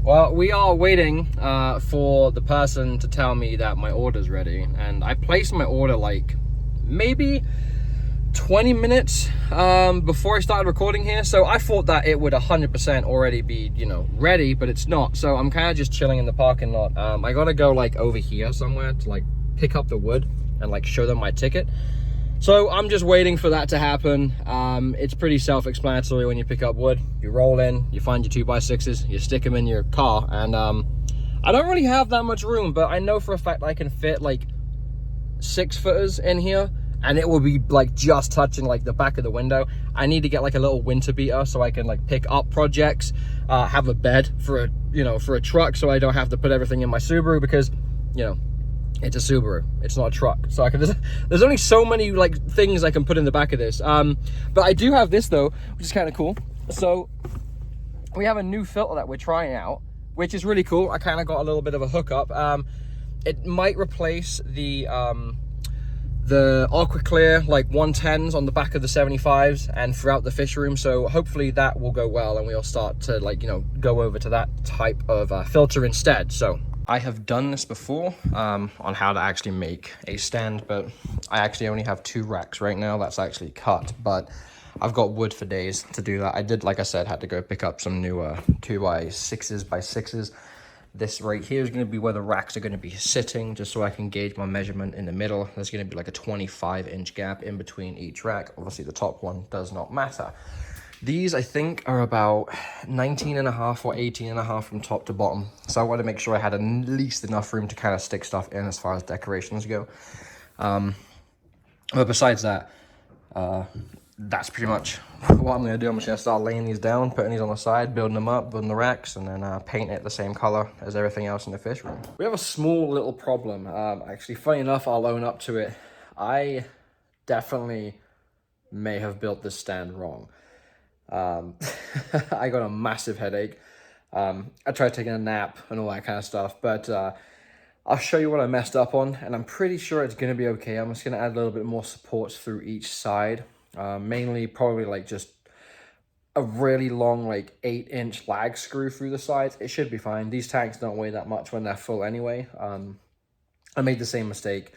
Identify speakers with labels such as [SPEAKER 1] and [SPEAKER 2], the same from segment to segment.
[SPEAKER 1] Well, we are waiting for the person to tell me that my order's ready, and I placed my order like maybe 20 minutes before I started recording here, so I thought that it would 100% already be, you know, ready, but it's not. So I'm kind of just chilling in the parking lot. I gotta go like over here somewhere to like pick up the wood and like show them my ticket. So I'm just waiting for that to happen. It's pretty self-explanatory. When you pick up wood, you roll in, you find your 2x6s, you stick them in your car, and I don't really have that much room, but I know for a fact I can fit like 6-footers in here, and it will be like just touching like the back of the window. I need to get like a little winter beater so I can like pick up projects, have a bed for a truck, so I don't have to put everything in my Subaru, because it's a Subaru, it's not a truck. So I can just, there's only so many like things I can put in the back of this. But I do have this though, which is kind of cool. So we have a new filter that we're trying out, which is really cool. I kind of got a little bit of a hookup. It might replace the Aqua Clear like 110s on the back of the 75s and throughout the fish room. So hopefully that will go well, and we'll start to go over to that type of filter instead. So I have done this before on how to actually make a stand, but I actually only have 2 racks right now that's actually cut, but I've got wood for days to do that. I did, like I said, had to go pick up some new 2x6s by 6s. This right here is going to be where the racks are going to be sitting, just so I can gauge my measurement in the middle. There's going to be like a 25-inch gap in between each rack. Obviously the top one does not matter. These, I think, are about 19.5 or 18.5 from top to bottom. So I wanted to make sure I had at least enough room to kind of stick stuff in as far as decorations go. But besides that, that's pretty much what I'm going to do. I'm just going to start laying these down, putting these on the side, building them up, building the racks, and then paint it the same color as everything else in the fish room. We have a small little problem. Actually, funny enough, I'll own up to it. I definitely may have built this stand wrong. I got a massive headache. I tried taking a nap and all that kind of stuff, but I'll show you what I messed up on, and I'm pretty sure it's going to be okay. I'm just going to add a little bit more supports through each side. Mainly probably like just a really long like 8-inch lag screw through the sides. It should be fine. These tanks don't weigh that much when they're full anyway. I made the same mistake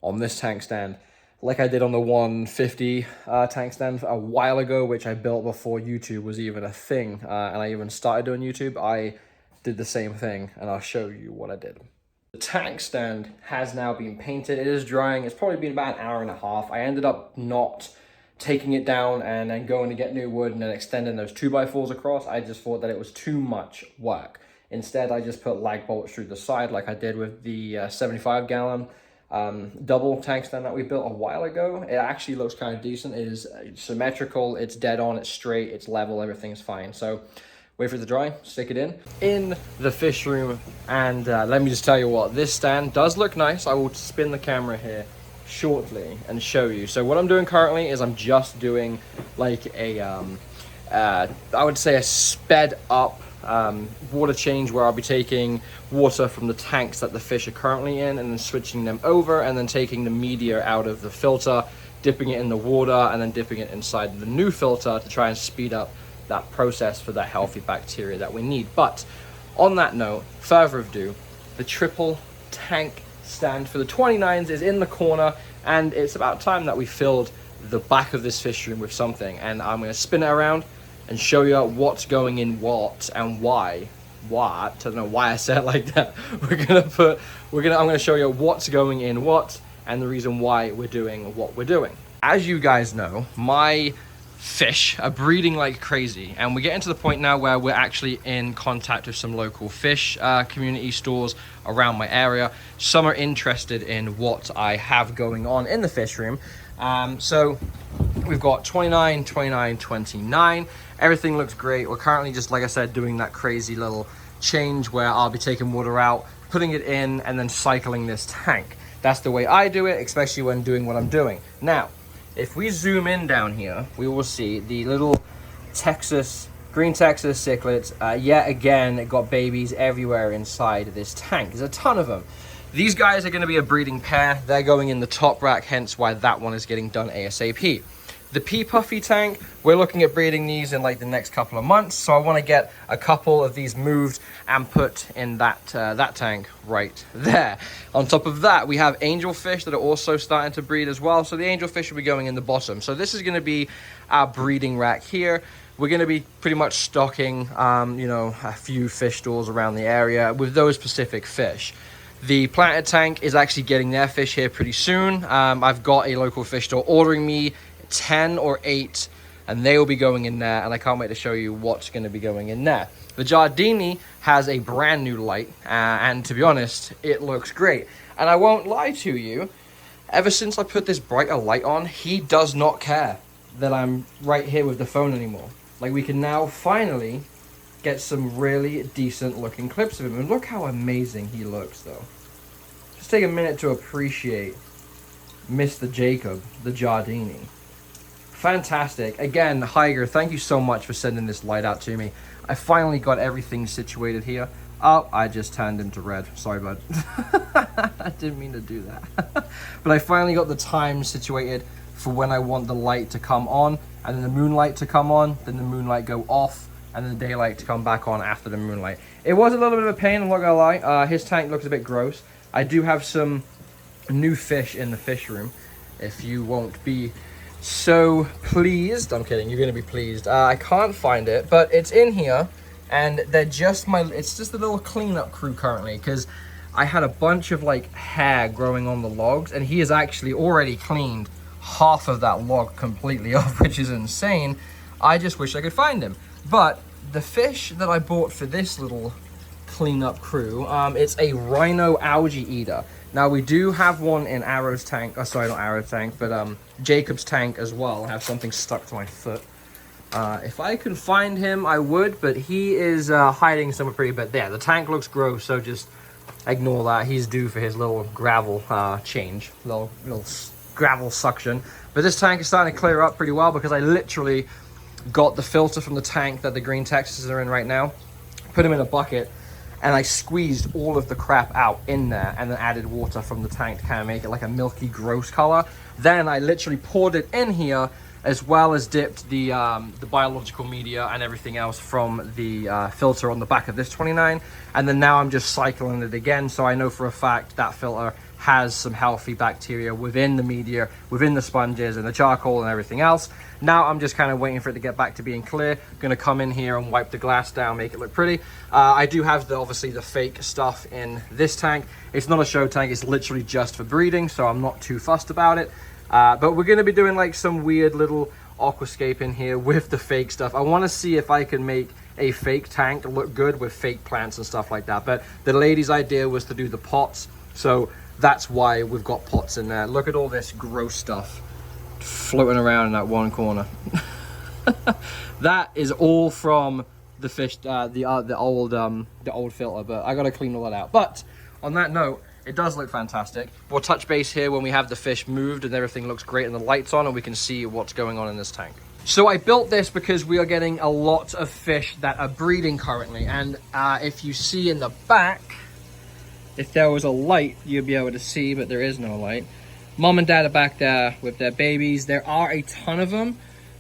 [SPEAKER 1] on this tank stand like I did on the 150 tank stand a while ago, which I built before YouTube was even a thing, and I even started doing YouTube. I did the same thing, and I'll show you what I did. The tank stand has now been painted. It is drying. It's probably been about an hour and a half. I ended up not taking it down and then going to get new wood and then extending those 2x4s across. I just thought that it was too much work. Instead, I just put lag bolts through the side like I did with the 75-gallon double tank stand that we built a while ago. It actually looks kind of decent. It is symmetrical, it's dead on, it's straight, it's level, everything's fine. So wait for it to dry, stick it in the fish room, and let me just tell you what, this stand does look nice. I will spin the camera here shortly and show you. So what I'm doing currently is I'm just doing like a I would say a sped up water change, where I'll be taking water from the tanks that the fish are currently in and then switching them over, and then taking the media out of the filter, dipping it in the water, and then dipping it inside the new filter to try and speed up that process for that healthy bacteria that we need. But on that note, further ado, the triple tank stand for the 29s is in the corner, and it's about time that we filled the back of this fish room with something, and I'm going to spin it around and show you what's going in what and why. What? I don't know why I said it like that. I'm gonna show you what's going in what and the reason why we're doing what we're doing. As you guys know, my fish are breeding like crazy, and we're getting to the point now where we're actually in contact with some local fish community stores around my area. Some are interested in what I have going on in the fish room. So we've got 29, 29, 29. Everything looks great. We're currently just, like I said, doing that crazy little change where I'll be taking water out, putting it in, and then cycling this tank. That's the way I do it, especially when doing what I'm doing. Now, if we zoom in down here, we will see the little green Texas cichlids. Yet again, it got babies everywhere inside this tank. There's a ton of them. These guys are going to be a breeding pair. They're going in the top rack, hence why that one is getting done ASAP. The pea puffy tank, we're looking at breeding these in like the next couple of months. So I want to get a couple of these moved and put in that tank right there. On top of that, we have angelfish that are also starting to breed as well. So the angelfish will be going in the bottom. So this is going to be our breeding rack here. We're going to be pretty much stocking, you know, a few fish stalls around the area with those specific fish. The planted tank is actually getting their fish here pretty soon. I've got a local fish store ordering me 10 or 8, and they will be going in there, and I can't wait to show you what's going to be going in there. The Giardini has a brand new light, and to be honest, it looks great. And I won't lie to you, ever since I put this brighter light on, he does not care that I'm right here with the phone anymore. Like, we can now finally get some really decent looking clips of him. And look how amazing he looks, though. Just take a minute to appreciate Mr. Jacob, the Giardini. Fantastic. Again, Higer, thank you so much for sending this light out to me. I finally got everything situated here. Oh, I just turned him to red. Sorry, bud. I didn't mean to do that. But I finally got the time situated for when I want the light to come on, and then the moonlight to come on, then the moonlight go off, and then the daylight to come back on after the moonlight. It was a little bit of a pain, I'm not gonna lie. His tank looks a bit gross. I do have some new fish in the fish room. If you won't be so pleased, I'm kidding, you're gonna be pleased. I can't find it, but it's in here, and they're just it's just a little cleanup crew currently, because I had a bunch of like hair growing on the logs, and he has actually already cleaned half of that log completely off, which is insane. I just wish I could find him. But the fish that I bought for this little cleanup crew, it's a rhino algae eater. Now we do have one in Arrow's tank, oh sorry, not Arrow's tank, but Jacob's tank as well. I have something stuck to my foot. If I can find him, I would, but he is hiding somewhere pretty bad. There, the tank looks gross, so just ignore that. He's due for his little gravel change, little gravel suction. But this tank is starting to clear up pretty well, because I literally got the filter from the tank that the green Texas are in right now, put them in a bucket, and I squeezed all of the crap out in there, and then added water from the tank to kind of make it like a milky, gross color. Then I literally poured it in here, as well as dipped the biological media and everything else from the filter on the back of this 29. And then now I'm just cycling it again, so I know for a fact that filter has some healthy bacteria within the media, within the sponges and the charcoal and everything else. Now I'm just kind of waiting for it to get back to being clear. Gonna come in here and wipe the glass down, make it look pretty. I do have obviously the fake stuff in this tank. It's not a show tank, it's literally just for breeding, so I'm not too fussed about it. But we're gonna be doing like some weird little aquascape in here with the fake stuff. I wanna see if I can make a fake tank look good with fake plants and stuff like that. But the lady's idea was to do the pots, so that's why we've got pots in there. Look at all this gross stuff floating around in that one corner. That is all from the fish, the old filter, but I gotta clean all that out. But on that note, it does look fantastic. We'll touch base here when we have the fish moved and everything looks great and the lights on, and we can see what's going on in this tank. So I built this because we are getting a lot of fish that are breeding currently, and if you see in the back, if there was a light, you'd be able to see, but there is no light. Mom and Dad are back there with their babies. There are a ton of them.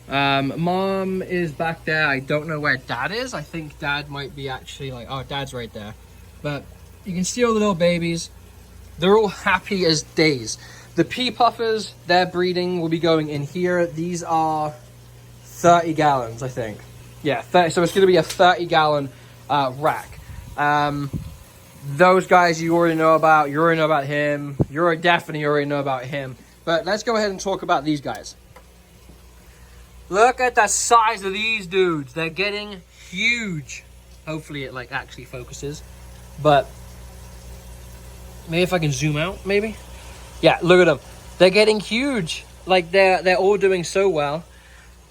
[SPEAKER 1] Mom is back there. I don't know where Dad is. I think Dad might be actually like, oh, Dad's right there. But you can see all the little babies. They're all happy as days. The pea puffers, their breeding will be going in here. These are 30 gallons, I think. Yeah, 30, so it's going to be a 30-gallon rack. Those guys you already know about. You already know about him. You definitely already know about him. But let's go ahead and talk about these guys. Look at the size of these dudes. They're getting huge. Hopefully it like actually focuses. But maybe if I can zoom out, maybe. Yeah, look at them. They're getting huge. Like they're all doing so well.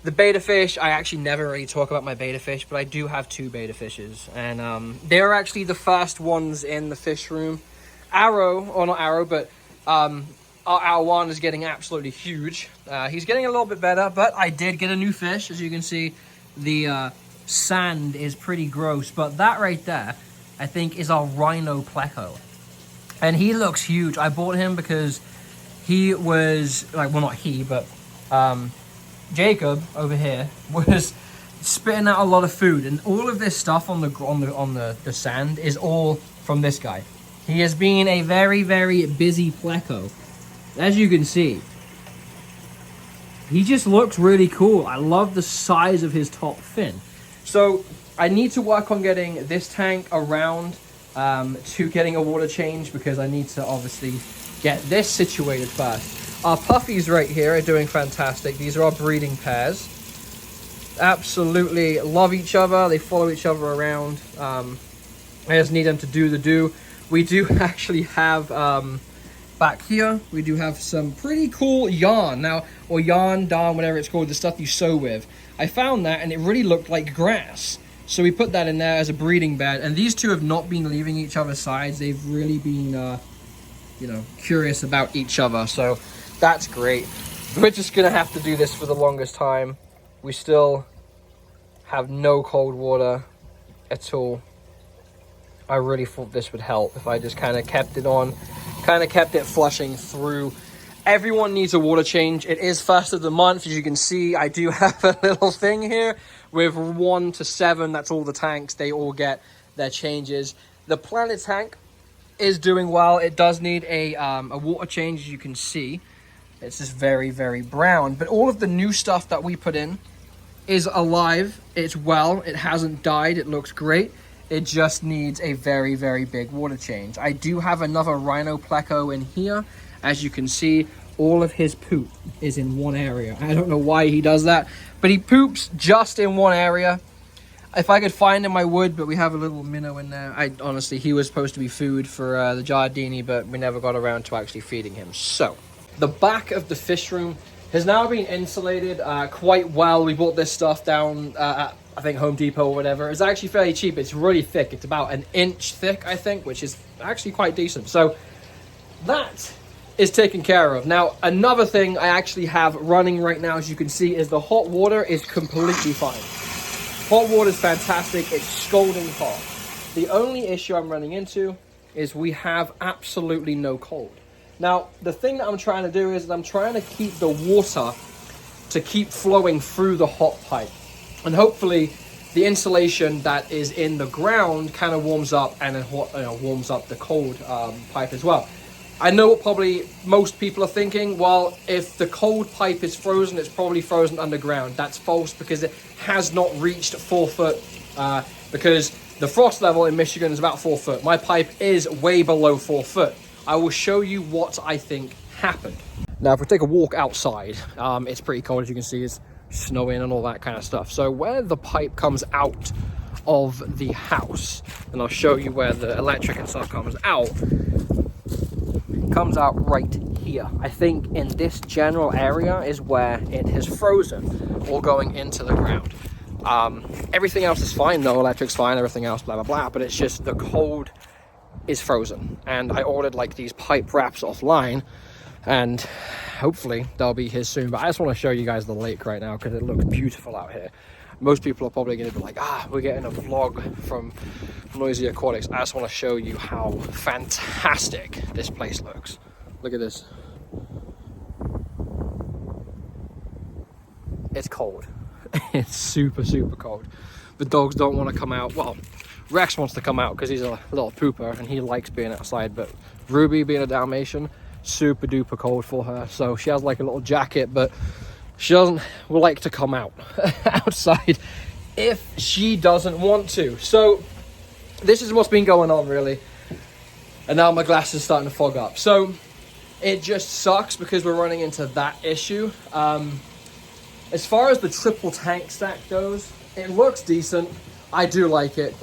[SPEAKER 1] The beta fish, I actually never really talk about my beta fish, but I do have 2 beta fishes, and they're actually the first ones in the fish room. Arrow, or not Arrow, but our one is getting absolutely huge. He's getting a little bit better, but I did get a new fish. As you can see, the sand is pretty gross, but that right there, I think, is our rhino pleco, and he looks huge. I bought him because he was like, well, not he, but Jacob over here was spitting out a lot of food, and all of this stuff on the sand is all from this guy. He has been a very, very busy pleco. As you can see, he just looks really cool. I love the size of his top fin. So I need to work on getting this tank around to getting a water change, because I need to obviously get this situated first. Our puppies right here are doing fantastic. These are our breeding pairs. Absolutely love each other. They follow each other around. I just need them to do the do. We do actually have back here, we do have some pretty cool yarn now, or yarn, darn, whatever it's called, the stuff you sew with. I found that and it really looked like grass, so we put that in there as a breeding bed. And these two have not been leaving each other's sides. They've really been you know, curious about each other, so that's great. We're just gonna have to do this for the longest time. We still have no cold water at all. I really thought this would help if I just kind of kept it on, kind of kept it flushing through. Everyone needs a water change. It is first of the month. As you can see, I do have a little thing here with 1 to 7. That's all the tanks. They all get their changes. The Planet tank is doing well. It does need a water change, as you can see. It's just very, very brown. But all of the new stuff that we put in is alive. It's well. It hasn't died. It looks great. It just needs a very, very big water change. I do have another rhino pleco in here. As you can see, all of his poop is in one area. I don't know why he does that, but he poops just in one area. If I could find him, I would, but we have a little minnow in there. Honestly, he was supposed to be food for the Giardini, but we never got around to actually feeding him. So, the back of the fish room has now been insulated quite well. We bought this stuff down at, I think, Home Depot or whatever. It's actually fairly cheap. It's really thick. It's about 1 inch thick, I think, which is actually quite decent. So that is taken care of. Now, another thing I actually have running right now, as you can see, is the hot water is completely fine. Hot water is fantastic. It's scalding hot. The only issue I'm running into is we have absolutely no cold. Now, the thing that I'm trying to do is I'm trying to keep the water to keep flowing through the hot pipe. And hopefully the insulation that is in the ground kind of warms up and then warms up the cold pipe as well. I know what probably most people are thinking, well, if the cold pipe is frozen, it's probably frozen underground. That's false, because it has not reached 4 foot, because the frost level in Michigan is about 4 foot. My pipe is way below 4 foot. I will show you what I think happened. Now, if we take a walk outside, it's pretty cold, as you can see. It's snowing and all that kind of stuff. So where the pipe comes out of the house, and I'll show you where the electric and stuff comes out right here. I think in this general area is where it has frozen or going into the ground. Everything else is fine though. Electric's fine, everything else, blah, blah, blah. But it's just the cold is frozen. And I ordered like these pipe wraps offline, and hopefully they'll be here soon. But I just want to show you guys the lake right now because it looks beautiful out here. Most people are probably going to be like, we're getting a vlog from Noisy Aquatics. I just want to show you how fantastic this place looks. Look at this. It's cold. It's super, super cold. The dogs don't want to come out. Well, Rex wants to come out because he's a little pooper and he likes being outside. But Ruby, being a Dalmatian, super duper cold for her. So she has like a little jacket, but she doesn't like to come out outside if she doesn't want to. So this is what's been going on, really. And now my glass is starting to fog up. So it just sucks because we're running into that issue. As far as the triple tank stack goes, it looks decent. I do like it.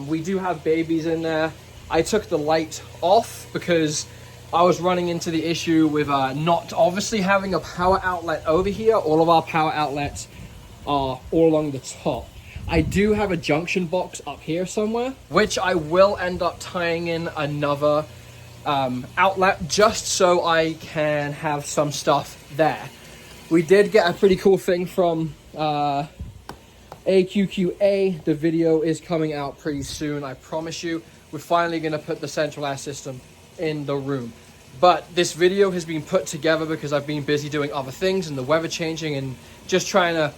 [SPEAKER 1] We do have babies in there. I took the light off because I was running into the issue with not obviously having a power outlet over here. All of our power outlets are all along the top. I do have a junction box up here somewhere, which I will end up tying in another outlet just so I can have some stuff there. We did get a pretty cool thing from AQQA. The video is coming out pretty soon, I promise you. We're finally going to put the central air system in the room. But this video has been put together because I've been busy doing other things and the weather changing and just trying to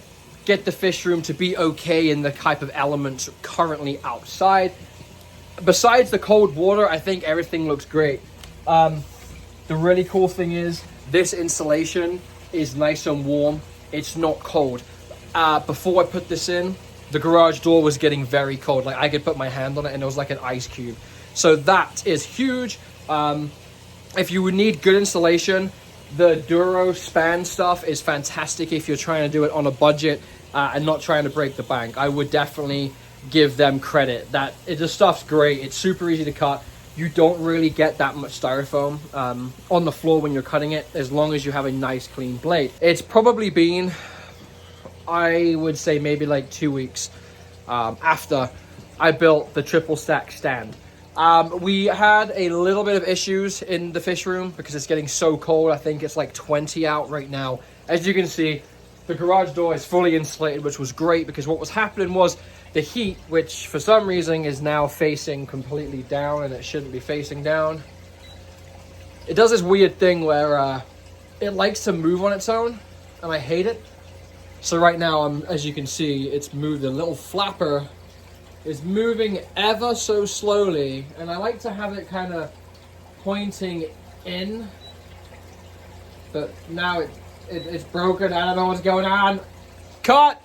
[SPEAKER 1] get the fish room to be okay in the type of elements currently outside. Besides the cold water, I think everything looks great. The really cool thing is this insulation is nice and warm. It's not cold. Before I put this in, the garage door was getting very cold. Like I could put my hand on it and it was like an ice cube. So that is huge. If you would need good insulation, the Duro Span stuff is fantastic if you're trying to do it on a budget and not trying to break the bank. I would definitely give them credit. The stuff's great. It's super easy to cut. You don't really get that much styrofoam on the floor when you're cutting it, as long as you have a nice clean blade. It's probably been, I would say maybe like 2 weeks after I built the triple stack stand. We had a little bit of issues in the fish room because it's getting so cold. I think it's like 20 out right now. As you can see, the garage door is fully insulated, which was great because what was happening was the heat, which for some reason is now facing completely down and it shouldn't be facing down. It does this weird thing where it likes to move on its own and I hate it. So right now, as you can see, it's moved. The little flapper is moving ever so slowly, and I like to have it kind of pointing in, but now it's broken. I don't know what's going on. Cut!